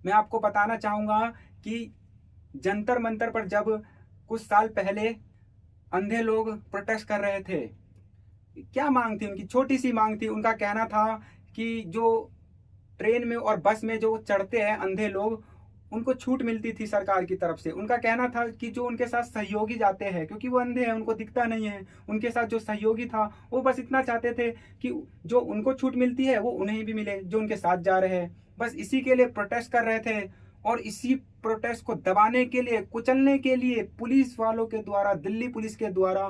मैं आपको बताना चाहूंगा कि जंतर मंतर पर जब कुछ साल पहले अंधे लोग प्रोटेस्ट कर रहे थे, क्या मांग थी उनकी? छोटी सी मांग थी। उनका कहना था कि जो ट्रेन में और बस में जो चढ़ते हैं अंधे लोग, उनको छूट मिलती थी सरकार की तरफ से। उनका कहना था कि जो उनके साथ सहयोगी जाते हैं, क्योंकि वो अंधे हैं, उनको दिखता नहीं है, उनके साथ जो सहयोगी था वो बस इतना चाहते थे कि जो उनको छूट मिलती है वो उन्हें भी मिले जो उनके साथ जा रहे हैं। बस इसी के लिए प्रोटेस्ट कर रहे थे। और इसी प्रोटेस्ट को दबाने के लिए, कुचलने के लिए पुलिस वालों के द्वारा, दिल्ली पुलिस के द्वारा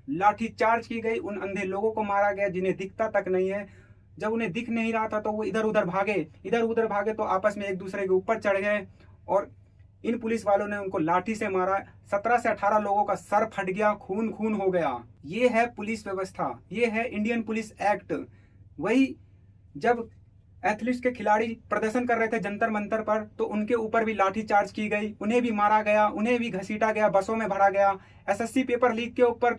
लाठी चार्ज की गई। उन अंधे लोगों को मारा गया जिन्हें दिखता तक नहीं है। जब उन्हें दिख नहीं रहा था तो वो इधर उधर भागे, इधर उधर भागे तो आपस में एक दूसरे के ऊपर चढ़ गए और इन पुलिस वालों ने उनको लाठी से मारा। 17 से 18 लोगों का सर फट गया, खून खून हो गया। ये है पुलिस व्यवस्था, ये है इंडियन पुलिस एक्ट। वही जब एथलीट्स के खिलाड़ी प्रदर्शन कर रहे थे जंतर मंतर पर, तो उनके ऊपर भी लाठी चार्ज की गई, उन्हें भी मारा गया, उन्हें भी घसीटा गया, बसों में भरा गया। एसएससी पेपर लीक के ऊपर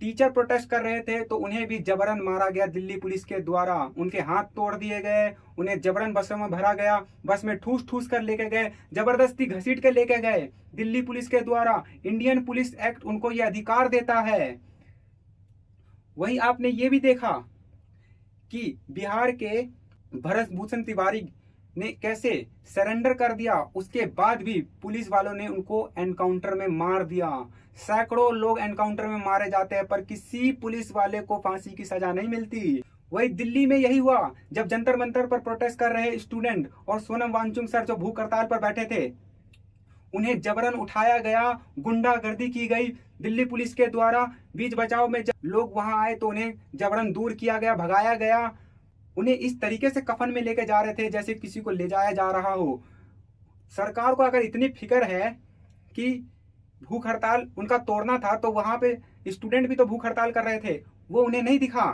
टीचर प्रोटेस्ट कर रहे थे तो उन्हें भी जबरन मारा गया दिल्ली पुलिस के द्वारा। उनके हाथ तोड़ दिए गए, उन्हें जबरन बसों में भरा गया, बस में ठूस ठूस कर लेके गए, जबरदस्ती घसीट के लेके गए दिल्ली पुलिस के द्वारा। इंडियन पुलिस एक्ट उनको यह अधिकार देता है। वहीं आपने ये भी देखा कि बिहार के भरत भूषण तिवारी ने कैसे सरेंडर कर दिया, उसके बाद भी पुलिस वालों ने उनको एनकाउंटर में मार दिया। सैकड़ों लोग एनकाउंटर में मारे जाते हैं पर किसी पुलिस वाले को फांसी की सजा नहीं मिलती। वही दिल्ली में यही हुआ जब जंतर मंतर पर प्रोटेस्ट कर रहे स्टूडेंट और सोनम वांगचुक सर जो भूख हड़ताल पर बैठे थे, उन्हें जबरन उठाया गया, गुंडागर्दी की गई दिल्ली पुलिस के द्वारा। बीच बचाव में जब लोग वहां आए तो उन्हें जबरन दूर किया गया, भगाया गया। उन्हें इस तरीके से कफन में लेके जा रहे थे जैसे किसी को ले जाया जा रहा हो। सरकार को अगर इतनी फिक्र है कि भूख हड़ताल उनका तोड़ना था तो वहां पे स्टूडेंट भी तो भूख हड़ताल कर रहे थे, वो उन्हें नहीं दिखा।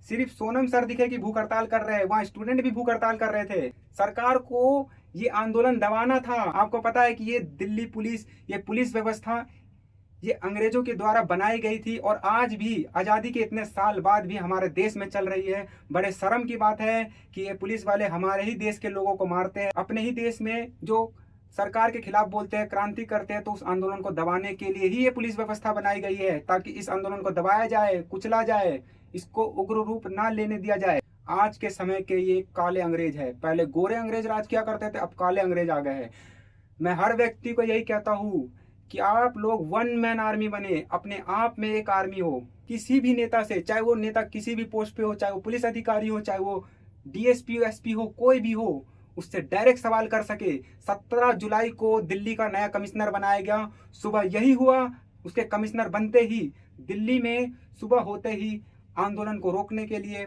सिर्फ सोनम सर दिखे कि भूख हड़ताल कर रहे हैं, वहां स्टूडेंट भी भूख हड़ताल कर रहे थे। सरकार को ये आंदोलन दबाना था। आपको पता है कि ये दिल्ली पुलिस, ये पुलिस व्यवस्था, ये अंग्रेजों के द्वारा बनाई गई थी और आज भी आज़ादी के इतने साल बाद भी हमारे देश में चल रही है। बड़े शर्म की बात है कि ये पुलिस वाले हमारे ही देश के लोगों को मारते हैं। अपने ही देश में जो सरकार के खिलाफ बोलते हैं, क्रांति करते हैं, तो उस आंदोलन को दबाने के लिए ही ये पुलिस व्यवस्था बनाई गई है, ताकि इस आंदोलन को दबाया जाए, कुचला जाए, इसको उग्र रूप ना लेने दिया जाए। आज के समय के ये काले अंग्रेज है। पहले गोरे अंग्रेज राज किया करते थे, अब काले अंग्रेज आ गए हैं। मैं हर व्यक्ति को यही कहता हूँ कि आप लोग वन मैन आर्मी बने, अपने आप में एक आर्मी हो। किसी भी नेता से, चाहे वो नेता किसी भी पोस्ट पे हो, चाहे वो पुलिस अधिकारी हो, चाहे वो डीएसपी एसपी हो, कोई भी हो, उससे डायरेक्ट सवाल कर सके। 17 जुलाई को दिल्ली का नया कमिश्नर बनाया गया। सुबह यही हुआ, उसके कमिश्नर बनते ही दिल्ली में सुबह होते ही आंदोलन को रोकने के लिए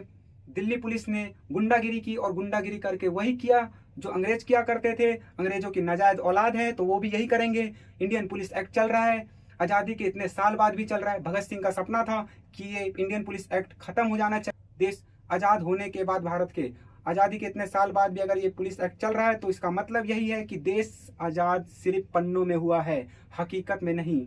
दिल्ली पुलिस ने गुंडागिरी की और गुंडागिरी करके वही किया जो अंग्रेज किया करते थे। अंग्रेजों की नाजायज औलाद है तो वो भी यही करेंगे। इंडियन पुलिस एक्ट चल रहा है, आज़ादी के इतने साल बाद भी चल रहा है। भगत सिंह का सपना था कि ये इंडियन पुलिस एक्ट खत्म हो जाना चाहिए। देश आज़ाद होने के बाद, भारत के आज़ादी के इतने साल बाद भी अगर ये पुलिस एक्ट चल रहा है तो इसका मतलब यही है कि देश आज़ाद सिर्फ पन्नों में हुआ है, हकीकत में नहीं।